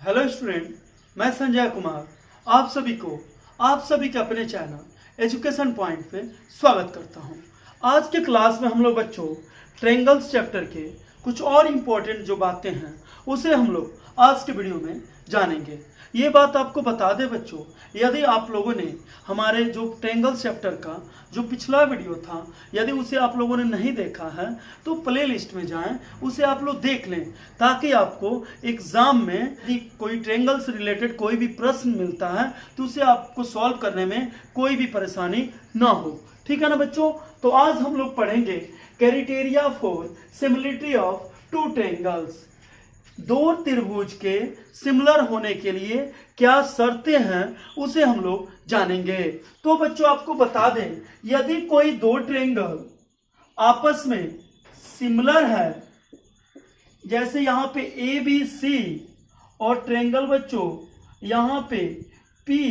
Hello student, मैं संजय कुमार आप सभी के अपने चैनल एजुकेशन पॉइंट पे स्वागत करता हूं। आज के क्लास में हम लोग बच्चों ट्रायंगल्स चैप्टर के कुछ और इम्पोर्टेंट जो बातें हैं उसे हम लोग आज के वीडियो में जानेंगे। ये बात आपको बता दें बच्चों, यदि आप लोगों ने हमारे जो ट्रायंगल्स चैप्टर का जो पिछला वीडियो था यदि उसे आप लोगों ने नहीं देखा है तो प्ले लिस्ट में जाएं, उसे आप लोग देख लें ताकि आपको एग्जाम में यदि कोई ट्रायंगल से रिलेटेड कोई भी प्रश्न मिलता है तो उसे आपको सॉल्व करने में कोई भी परेशानी ना हो। ठीक है ना बच्चों। तो आज हम लोग पढ़ेंगे criteria for similarity of two triangles. दो त्रिभुज के सिमिलर होने के लिए क्या शर्तें हैं उसे हम लोग जानेंगे। तो बच्चों आपको बता दें, यदि कोई दो ट्रायंगल आपस में सिमिलर है, जैसे यहां पे ए बी सी और ट्रायंगल बच्चों यहां पे पी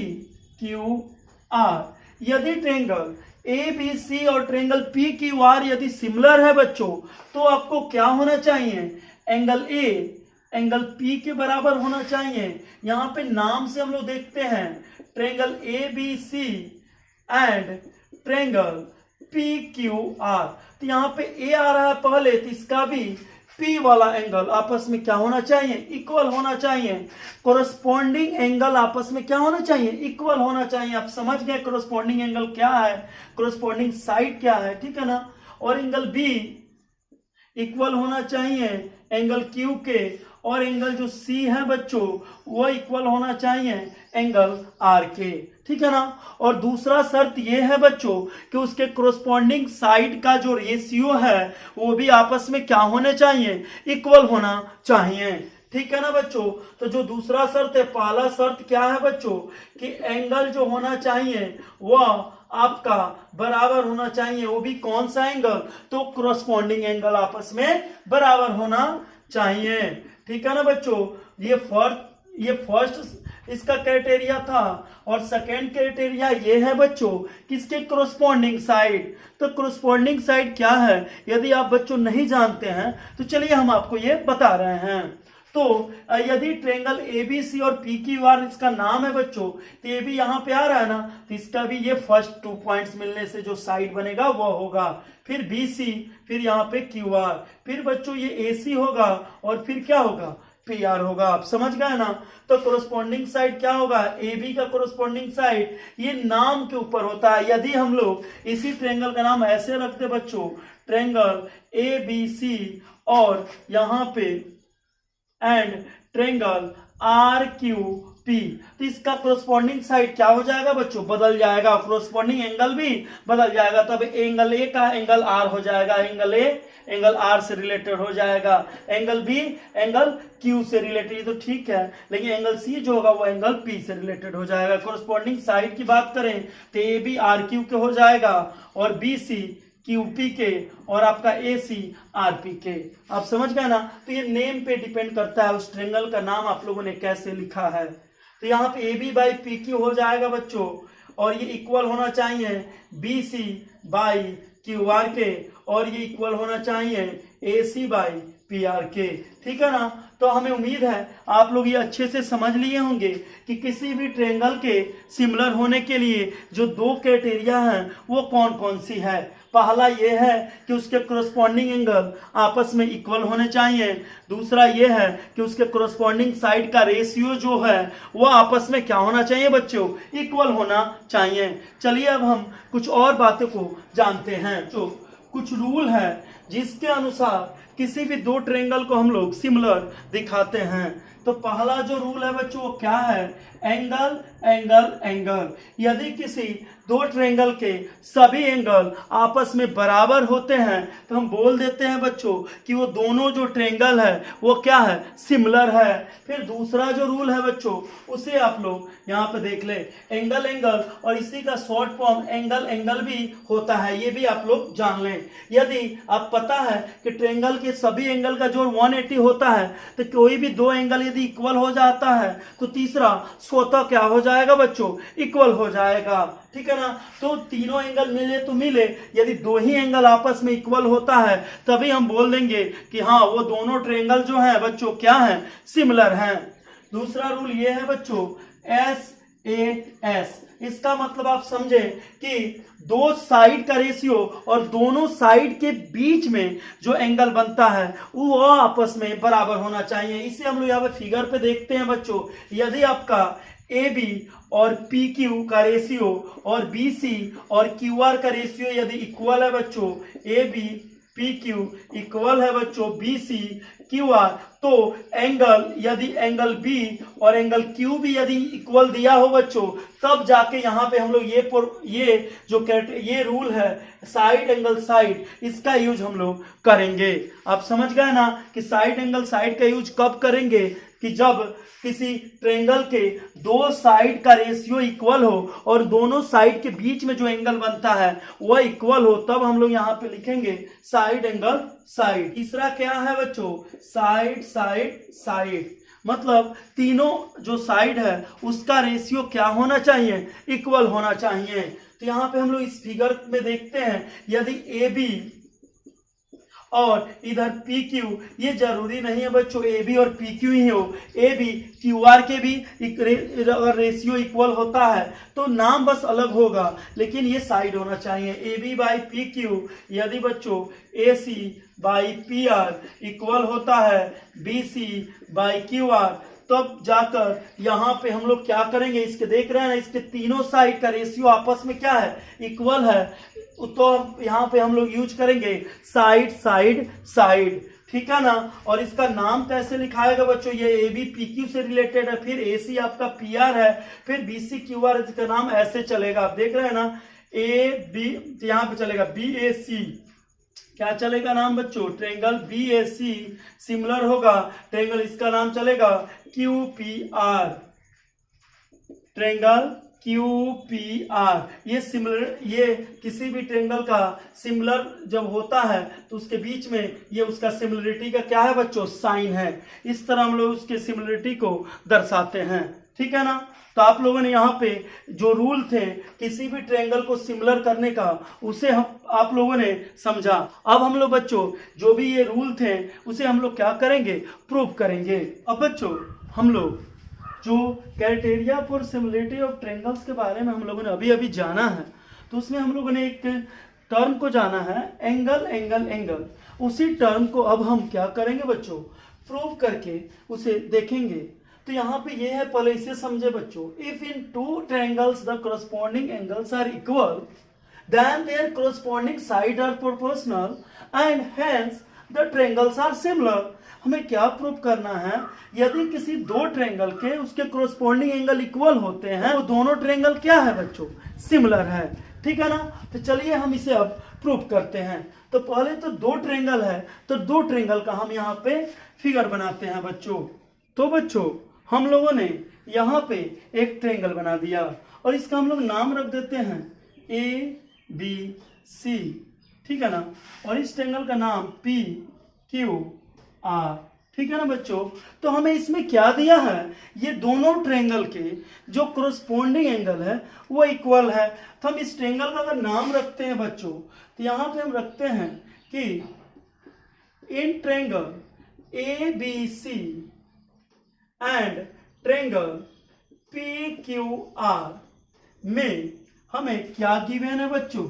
क्यू आर, यदि ट्रायंगल ए बी सी और ट्रायंगल पी क्यू आर यदि सिमिलर है बच्चों तो आपको क्या होना चाहिए, एंगल ए एंगल पी के बराबर होना चाहिए। यहां पे नाम से हम लोग देखते हैं triangle A B C and triangle P Q R. तो यहां पे ए आ रहा है पहले, तो इसका भी पी वाला एंगल आपस में क्या होना चाहिए, इक्वल होना चाहिए। कोरस्पॉन्डिंग एंगल आपस में क्या होना चाहिए, इक्वल होना चाहिए। आप समझ गए कोरस्पॉन्डिंग एंगल क्या है, कोरस्पॉन्डिंग साइड क्या है, ठीक है ना। और एंगल बी इक्वल होना चाहिए एंगल क्यू के, और एंगल जो सी है बच्चों वो इक्वल होना चाहिए एंगल आर के, ठीक है ना। और दूसरा शर्त ये है बच्चों कि उसके कोरस्पॉन्डिंग साइड का जो रेशियो है वो भी आपस में क्या होने चाहिए, इक्वल होना चाहिए, ठीक है ना बच्चों। तो जो दूसरा शर्त है, पहला शर्त क्या है बच्चों कि एंगल जो होना चाहिए वह आपका बराबर होना चाहिए। वो भी कौन सा एंगल, तो कोरस्पॉन्डिंग एंगल आपस में बराबर होना चाहिए, ठीक है ना बच्चों। ये फर्स्ट इसका क्राइटेरिया था। और सेकेंड क्राइटेरिया ये है बच्चों किसके कोरस्पॉन्डिंग साइड। तो कोरस्पॉन्डिंग साइड क्या है यदि आप बच्चों नहीं जानते हैं तो चलिए हम आपको ये बता रहे हैं। तो यदि ट्रायंगल ए बी सी और पी क्यू आर इसका नाम है बच्चों, तो ये भी यहाँ पे आ रहा है ना, तो इसका भी ये फर्स्ट 2 पॉइंट्स मिलने से जो साइड बनेगा वो होगा, फिर बी सी, फिर यहाँ पे क्यू आर, फिर बच्चों ये ए सी होगा और फिर क्या होगा, पी आर होगा। आप समझ गए ना। तो कोरस्पॉन्डिंग साइड क्या होगा, ए बी का कोरस्पॉन्डिंग साइड ये नाम के ऊपर होता है। यदि हम लोग इसी ट्रायंगल का नाम ऐसे रखते बच्चों, ट्रायंगल ए बी सी और यहाँ पे and triangle R Q P, तो इसका कोरस्पॉन्डिंग साइड क्या हो जाएगा बच्चों, बदल जाएगा, कोरस्पॉन्डिंग एंगल भी बदल जाएगा। तब एंगल ए का एंगल आर हो जाएगा, एंगल ए एंगल आर से रिलेटेड हो जाएगा, एंगल बी एंगल क्यू से रिलेटेड, तो ठीक है। लेकिन एंगल सी जो होगा वो एंगल पी से रिलेटेड हो जाएगा। कोरस्पॉन्डिंग साइड की बात करें तो ए बी आर क्यू के हो जाएगा और बी सी क्यूपी के और आपका ए सी आरपी के। आप समझ गए ना। तो ये नेम पे डिपेंड करता है उस ट्रायंगल का नाम आप लोगों ने कैसे लिखा है। तो यहाँ पे A B by P Q हो जाएगा बच्चों, और ये इक्वल होना चाहिए B C by Q R के, और ये इक्वल होना चाहिए A C by P R के, ठीक है ना। तो हमें उम्मीद है आप लोग ये अच्छे से समझ लिए होंगे कि किसी भी ट्रायंगल के सिमिलर होने के लिए जो दो क्राइटेरिया हैं वो कौन कौन सी है। पहला ये है कि उसके कोरस्पॉन्डिंग एंगल आपस में इक्वल होने चाहिए। दूसरा ये है कि उसके कोरस्पॉन्डिंग साइड का रेशियो जो है वो आपस में क्या होना चाहिए बच्चों, इक्वल होना चाहिए। चलिए अब हम कुछ और बातों को जानते हैं। जो कुछ रूल है जिसके अनुसार किसी भी दो ट्रायंगल को हम लोग सिमिलर दिखाते हैं। तो पहला जो रूल है बच्चों वो क्या है, एंगल एंगल एंगल। यदि किसी दो ट्रायंगल के सभी एंगल आपस में बराबर होते हैं तो हम बोल देते हैं बच्चों कि वो दोनों जो ट्रायंगल है वो क्या है, सिमिलर है। फिर दूसरा जो रूल है बच्चों उसे आप लोग यहाँ पे देख ले, एंगल एंगल, और इसी का शॉर्ट फॉर्म एंगल एंगल भी होता है, ये भी आप लोग जान लें। यदि आप पता है कि ट्रायंगल के सभी एंगल का जोड़ 180 होता है तो कोई भी दो एंगल यदि इक्वल हो जाता है तो तीसरा स्वतः क्या हो जाएगा बच्चों, इक्वल हो जाएगा, ठीक है ना। तो तीनों एंगल मिले तो मिले, यदि दो ही एंगल आपस में इक्वल होता है तभी हम बोल देंगे कि हाँ वो दोनों ट्रायंगल जो है बच्चों क्या है, सिमिलर हैं। दूसरा रूल ये है बच्चों SAS। इसका मतलब आप समझे कि दो साइड का रेशियो और दोनों साइड के बीच में जो एंगल बनता है वो आपस में बराबर होना चाहिए। इसे हम लोग यहाँ पे फिगर पे देखते हैं बच्चों। यदि आपका AB और PQ का रेशियो और BC और QR का रेशियो यदि इक्वल है बच्चों, AB PQ इक्वल है बच्चों BC QR, तो एंगल यदि एंगल B और एंगल Q भी यदि इक्वल दिया हो बच्चों, तब जाके यहाँ पे हम लोग ये रूल है साइड एंगल साइड, इसका यूज हम लोग करेंगे। आप समझ गए ना कि साइड एंगल साइड का यूज कब करेंगे, कि जब किसी ट्रायंगल के दो साइड का रेशियो इक्वल हो और दोनों साइड के बीच में जो एंगल बनता है वह इक्वल हो, तब हम लोग यहाँ पे लिखेंगे साइड एंगल साइड। तीसरा क्या है बच्चों, साइड साइड साइड, मतलब तीनों जो साइड है उसका रेशियो क्या होना चाहिए, इक्वल होना चाहिए। तो यहाँ पे हम लोग इस फिगर में देखते हैं, यदि AB और इधर PQ, ये जरूरी नहीं है बच्चों AB और PQ ही हो, AB QR के भी अगर रेशियो इक्वल होता है तो नाम बस अलग होगा, लेकिन ये साइड होना चाहिए। AB बाई PQ यदि बच्चों AC बाई PR इक्वल होता है BC बाई QR, तब जाकर यहाँ पे हम लोग क्या करेंगे, इसके देख रहे हैं ना, इसके तीनों साइड का रेशियो आपस में क्या है, इक्वल है, तो यहाँ पे हम लोग यूज करेंगे साइड साइड साइड, ठीक है ना। और इसका नाम कैसे लिखाएगा बच्चों, ये AB PQ से रिलेटेड है, फिर AC आपका PR है, फिर BC QR, इसका नाम ऐसे चलेगा। आप देख रहे हैं ना, AB यहाँ पे चलेगा BAC, क्या चलेगा नाम बच्चों, ट्रायंगल BAC सिमिलर होगा ट्रायंगल, इसका नाम चलेगा QPR, ट्रायंगल QPR। ये सिमिलर, ये किसी भी ट्रायंगल का सिमिलर जब होता है तो उसके बीच में ये उसका सिमिलरिटी का क्या है बच्चों, साइन है। इस तरह हम लोग उसके सिमिलरिटी को दर्शाते हैं, ठीक है ना। तो आप लोगों ने यहाँ पे जो रूल थे किसी भी ट्रायंगल को सिमिलर करने का, उसे आप लोगों ने समझा। अब हम लोग बच्चों जो भी ये रूल थे उसे हम लोग क्या करेंगे, प्रूव करेंगे। अब बच्चों हम लोग जो criteria for similarity of triangles के बारे में हम लोगों ने अभी अभी जाना है, तो उसमें हम लोगों ने एक टर्म को जाना है, एंगल एंगल एंगल। उसी टर्म को अब हम क्या करेंगे बच्चों, प्रूव करके उसे देखेंगे। तो यहाँ पे ये है, पहले इसे समझे बच्चों, if in two triangles the corresponding angles are equal then their corresponding side are proportional and hence the triangles are similar. हमें क्या प्रूव करना है, यदि किसी दो ट्रायंगल के उसके करस्पॉन्डिंग एंगल इक्वल होते हैं, वो दोनों ट्रायंगल क्या है बच्चों, सिमिलर है, ठीक है ना। तो चलिए हम इसे अब प्रूव करते हैं। तो पहले तो दो ट्रायंगल है, तो दो ट्रायंगल का हम यहाँ पे फिगर बनाते हैं बच्चों। तो बच्चों हम लोगों ने यहाँ पे एक ट्रायंगल बना दिया और इसका हम लोग नाम रख देते हैं ABC, ठीक है ना। और इस ट्रायंगल का नाम PQR, ठीक है ना बच्चों। तो हमें इसमें क्या दिया है, ये दोनों ट्रायंगल के जो करस्पॉन्डिंग एंगल है वो इक्वल है। तो हम इस ट्रायंगल का अगर नाम रखते हैं बच्चों, तो यहाँ पे हम रखते हैं कि in triangle ABC and triangle PQR में हमें क्या गिवन है बच्चों,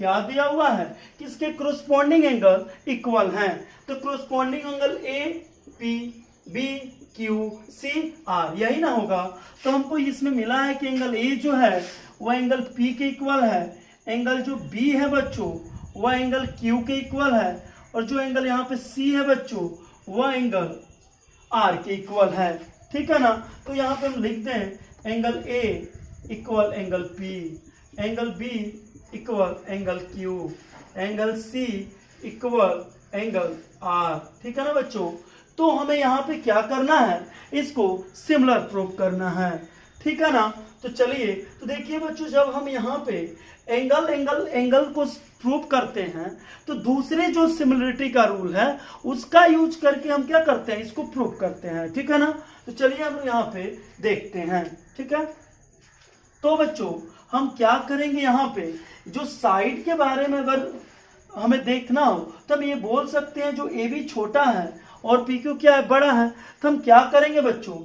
क्या दिया हुआ है, किसके करस्पॉन्डिंग एंगल इक्वल हैं। तो करस्पॉन्डिंग एंगल APBQCR यही ना होगा। तो हमको इसमें मिला है कि एंगल A जो है वह एंगल P के इक्वल है, एंगल जो B है बच्चों वह एंगल Q के इक्वल है, और जो एंगल यहाँ पे C है बच्चों वह एंगल R के इक्वल है, ठीक है ना। तो यहाँ पे हम लिखते हैं angle A equal angle P, angle B equal angle Q, angle C equal angle R, ठीक है ना बच्चों। तो हमें यहाँ पे क्या करना है, इसको सिमिलर प्रूव करना है, ठीक है ना। तो चलिए, तो देखिए बच्चों, जब हम यहाँ पे एंगल एंगल एंगल को प्रूव करते हैं तो दूसरे जो सिमिलरिटी का रूल है उसका यूज करके हम क्या करते हैं, इसको प्रूव करते हैं, ठीक है ना। तो चलिए हम यहाँ पे देखते हैं, ठीक है। तो बच्चों हम क्या करेंगे, यहाँ पे जो साइड के बारे में अगर हमें देखना हो तो हम ये बोल सकते हैं जो AB छोटा है और पी क्यू क्या है, बड़ा है। तो हम क्या करेंगे बच्चों,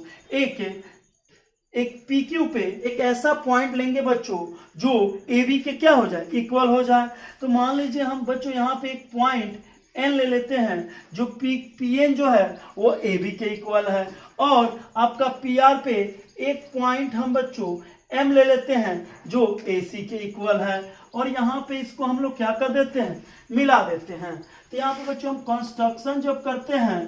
एक पी क्यू पे एक ऐसा पॉइंट लेंगे बच्चों जो ए बी के क्या हो जाए, इक्वल हो जाए। तो मान लीजिए हम बच्चों यहाँ पे एक पॉइंट एन ले लेते हैं जो पी एन जो है वो ए बी के इक्वल है, और आपका पी आर पे एक पॉइंट हम बच्चों एम ले लेते हैं जो ए सी के इक्वल है, और यहाँ पे इसको हम लोग क्या कर देते हैं, मिला देते हैं। तो यहाँ पे बच्चों हम कंस्ट्रक्शन जब करते हैं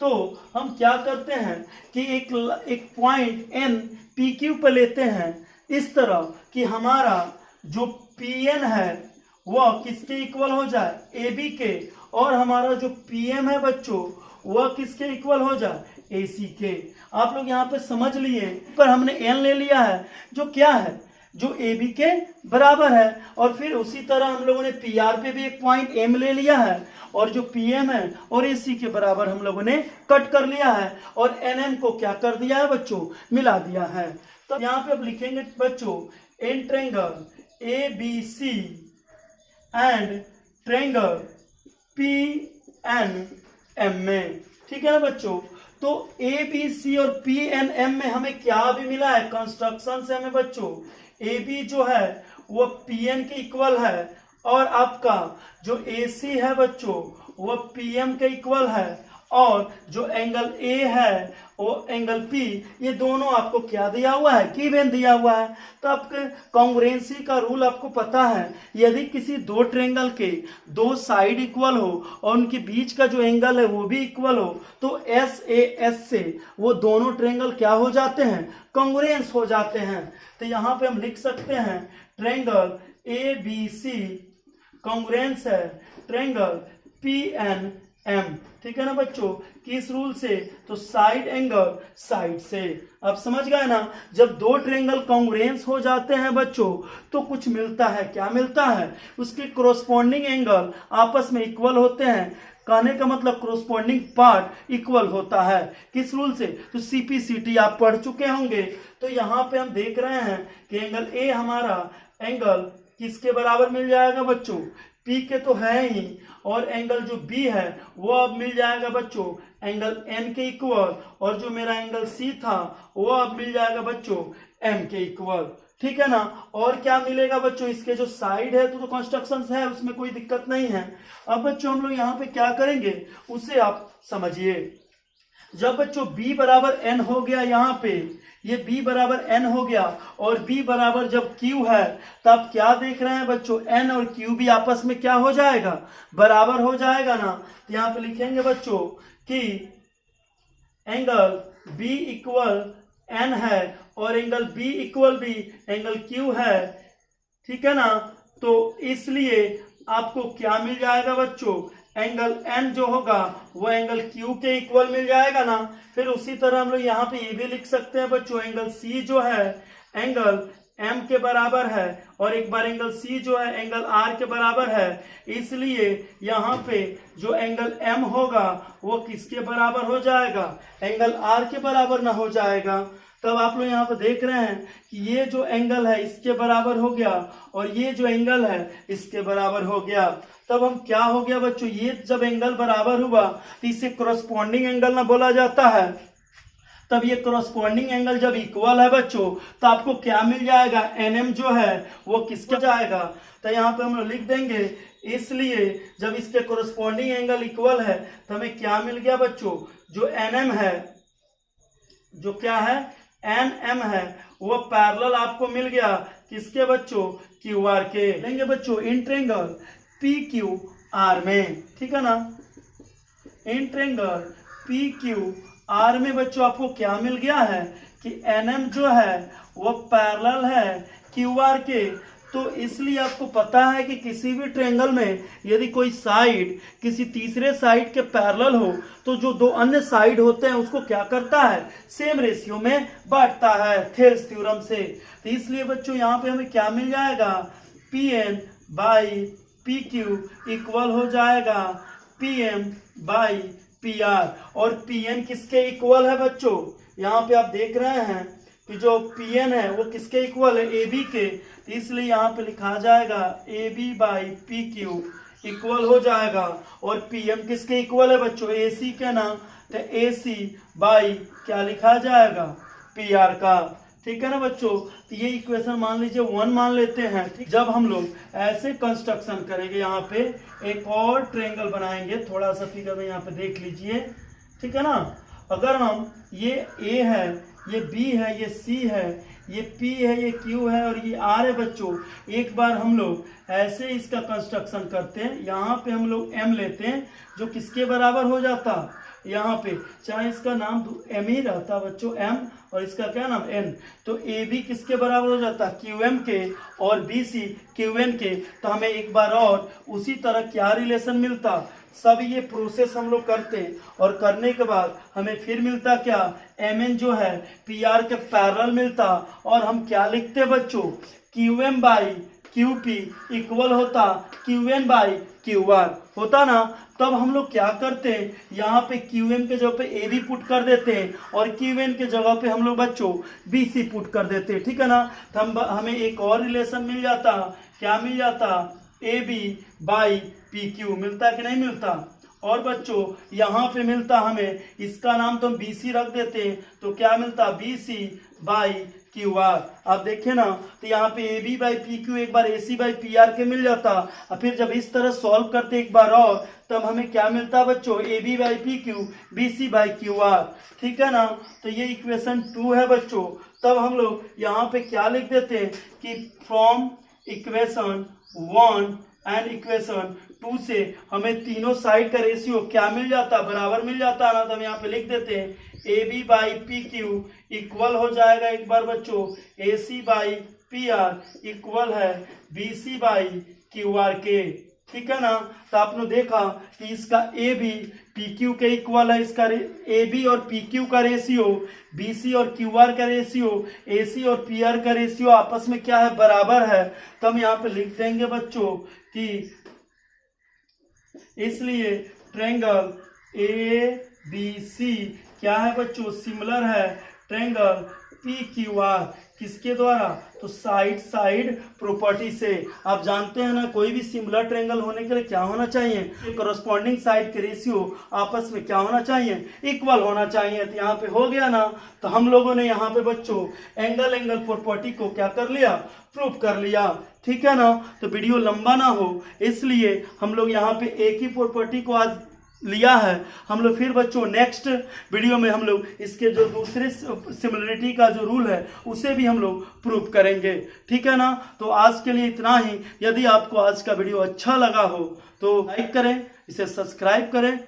तो हम क्या करते हैं कि एक पॉइंट एन पी क्यू पर लेते हैं इस तरह कि हमारा जो पी एन है वह किसके इक्वल हो जाए, ए बी के, और हमारा जो पी एम है बच्चों वह किसके इक्वल हो जाए, ए सी के। आप लोग यहाँ पे समझ लिए, पर हमने एन ले लिया है जो क्या है, जो ए बी के बराबर है, और फिर उसी तरह हम लोगों ने पी आर पे भी एक पॉइंट एम ले लिया है, और जो पी एम है और ए सी के बराबर हम लोगों ने कट कर लिया है, और एन एम को क्या कर दिया है बच्चों, मिला दिया है। तो यहाँ पे अब लिखेंगे बच्चों in triangle A B C and triangle P N M में, ठीक है ना बच्चों। तो ए बी सी और पी एन एम में हमें क्या भी मिला है, कंस्ट्रक्शन से हमें बच्चों ए बी जो है वो पी एन के इक्वल है, और आपका जो ए सी है बच्चों वो पी एम के इक्वल है, और जो एंगल ए है वो एंगल पी, ये दोनों आपको क्या दिया हुआ है, गिवन दिया हुआ है। तो आपके कॉन्ग्रुएंसी का रूल आपको पता है, यदि किसी दो ट्रायंगल के दो साइड इक्वल हो और उनके बीच का जो एंगल है वो भी इक्वल हो, तो एस ए एस से वो दोनों ट्रायंगल क्या हो जाते हैं, कॉन्ग्रुएंस हो जाते हैं। तो यहाँ पे हम लिख सकते हैं triangle A B C congruence है ट्रायंगल पी एन एम, ठीक है ना बच्चों। किस रूल से, तो साइड एंगल साइड से। अब समझ गए ना, जब दो ट्रायंगल कॉन्ग्रुएंस हो जाते हैं बच्चों तो कुछ मिलता है, क्या मिलता है, उसके कोरोस्पोंडिंग एंगल आपस में इक्वल होते हैं। कहने का मतलब कोरोस्पोंडिंग पार्ट इक्वल होता है, किस रूल से, तो सीपीसीटी आप पढ़ चुके होंगे। तो यहाँ पे हम देख रहे हैं कि एंगल ए हमारा एंगल किसके बराबर मिल जाएगा बच्चों, पी के तो है ही, और एंगल जो बी है वो अब मिल जाएगा बच्चों एंगल एन के इक्वल, और जो मेरा एंगल सी था वो अब मिल जाएगा बच्चों एम के इक्वल, ठीक है ना। और क्या मिलेगा बच्चों, इसके जो साइड है तो कंस्ट्रक्शन है उसमें कोई दिक्कत नहीं है। अब बच्चों हम लोग यहाँ पे क्या करेंगे उसे आप समझिए। जब बच्चों b बराबर n हो गया, यहाँ पे ये b बराबर n हो गया, और b बराबर जब q है तब क्या देख रहे हैं बच्चों, n और q भी आपस में क्या हो जाएगा, बराबर हो जाएगा ना। तो यहाँ पे लिखेंगे बच्चों कि एंगल b इक्वल n है और एंगल b इक्वल भी एंगल q है, ठीक है ना। तो इसलिए आपको क्या मिल जाएगा बच्चों, एंगल n जो होगा वो एंगल q के इक्वल मिल जाएगा ना। फिर उसी तरह हम लोग यहाँ पे ये भी लिख सकते हैं बच्चों, एंगल c जो है एंगल m के बराबर है, और एक बार एंगल c जो है एंगल r के बराबर है, इसलिए यहाँ पे जो एंगल m होगा वो किसके बराबर हो जाएगा, एंगल r के बराबर ना हो जाएगा। तब आप लोग यहाँ पे देख रहे हैं कि ये जो एंगल है इसके बराबर हो गया, और ये जो एंगल है इसके बराबर हो गया। तब हम क्या हो गया बच्चों, ये जब एंगल बराबर हुआ तो इसे कोरोस्पोंडिंग एंगल ना बोला जाता है। तब ये कोरोस्पोंडिंग एंगल जब इक्वल है बच्चों तो आपको क्या मिल जाएगा, एनएम जो है वो किसका जाएगा। तो यहाँ पे हम लोग लिख देंगे, इसलिए जब इसके कोरोस्पोंडिंग एंगल इक्वल है तो हमें क्या मिल गया बच्चों, जो एनएम है, जो क्या है एन एम है, वो पैरेलल आपको मिल गया किसके बच्चों, क्यू आर के। लेंगे बच्चों in triangle P Q are में, ठीक है ना। In triangle P Q are में बच्चों आपको क्या मिल गया है कि एन एम जो है वो पैरेलल है क्यू आर के। तो इसलिए आपको पता है कि किसी भी ट्रायंगल में यदि कोई साइड किसी तीसरे साइड के पैरेलल हो तो जो दो अन्य साइड होते हैं उसको क्या करता है, सेम रेशियो में बांटता है, थेल्स थ्योरम से। तो इसलिए बच्चों यहाँ पे हमें क्या मिल जाएगा, P N by P Q equal हो जाएगा P M by P R. और पी एन किसके इक्वल है बच्चों, यहाँ पे आप देख रहे हैं कि जो पी एन है वो किसके इक्वल है, ए बी के। इसलिए यहाँ पे लिखा जाएगा A B by P Q equal हो जाएगा। और PM किसके इक्वल है बच्चों? AC के ना, तो AC बाई क्या लिखा जाएगा? PR का। ठीक है ना बच्चों? तो ये इक्वेशन मान लीजिए 1 मान लेते हैं। ठीक, जब हम लोग ऐसे कंस्ट्रक्शन करेंगे, यहाँ पे एक और ट्रायंगल बनाएंगे, थोड़ा सा फिगर में यहाँ पे देख लीजिए। ठीक है ना? अगर हम ये A है, ये B है, ये C है, ये P है, ये Q है और ये R है बच्चों। एक बार हम लोग ऐसे इसका कंस्ट्रक्शन करते हैं, यहाँ पे हम लोग M लेते हैं, जो किसके बराबर हो जाता? यहाँ पे चाहे इसका नाम M ही रहता बच्चों, M, और इसका क्या नाम N, तो AB किसके बराबर हो जाता? QM के, और BC QN के। तो हमें एक बार और उसी तरह क्या रिलेशन मिलता? सब ये प्रोसेस हम लोग करते और करने के बाद हमें फिर मिलता क्या? MN जो है PR के पैरेलल मिलता। और हम क्या लिखते बच्चों? QM बाई QP इक्वल होता QN बाई QR होता ना। तब हम लोग क्या करते हैं, यहाँ पे QM के जगह पे AB पुट कर देते हैं और QN के जगह पे हम लोग बच्चों BC पुट कर देते हैं। ठीक है ना? तो हमें एक और रिलेशन मिल जाता। क्या मिल जाता? AB बाई PQ मिलता कि नहीं मिलता? और बच्चों यहाँ पे मिलता हमें, इसका नाम तो हम BC रख देते हैं, तो क्या मिलता? BC by QR। आप देखें ना, तो यहाँ पे AB बाई PQ एक बार AC बाई PR के मिल जाता। और फिर जब इस तरह सॉल्व करते एक बार और, तब हमें क्या मिलता बच्चों? AB by PQ BC by QR। ठीक है ना? तो ये इक्वेशन 2 है बच्चों। तब हम लोग यहाँ पे क्या लिख देते हैं कि फ्रॉम इक्वेशन 1 एंड इक्वेशन 2 से हमें तीनों साइड का रेशियो क्या मिल जाता? बराबर मिल जाता ना। तो हम यहाँ पे लिख देते हैं AB बाई PQ इक्वल हो जाएगा एक बार बच्चों AC बाई PR इक्वल है BC बाई QR के। ठीक है ना? तो आपने देखा कि इसका AB PQ के इक्वल है, इसका AB और PQ का रेशियो, BC और QR का रेशियो, AC और PR का रेशियो आपस में क्या है? बराबर है। तो हम यहाँ पे लिख देंगे बच्चों कि इसलिए ट्रायंगल ABC क्या है बच्चों? सिमिलर है ट्रायंगल PQR। किसके द्वारा? तो साइड साइड प्रॉपर्टी से। आप जानते हैं ना, कोई भी सिमिलर ट्रायंगल होने के लिए क्या होना चाहिए? कॉरस्पॉन्डिंग साइड के रेशियो आपस में क्या होना चाहिए? इक्वल होना चाहिए। तो यहाँ पे हो गया ना। तो हम लोगों ने यहाँ पे बच्चों एंगल प्रॉपर्टी को क्या कर लिया? प्रूव कर लिया। ठीक है ना? तो वीडियो लंबा ना हो इसलिए हम लोग यहाँ पे एक ही प्रॉपर्टी को आज लिया है। हम लोग फिर बच्चों नेक्स्ट वीडियो में हम लोग इसके जो दूसरे सिमिलरिटी का जो रूल है उसे भी हम लोग प्रूव करेंगे। ठीक है ना? तो आज के लिए इतना ही। यदि आपको आज का वीडियो अच्छा लगा हो तो लाइक करें, इसे सब्सक्राइब करें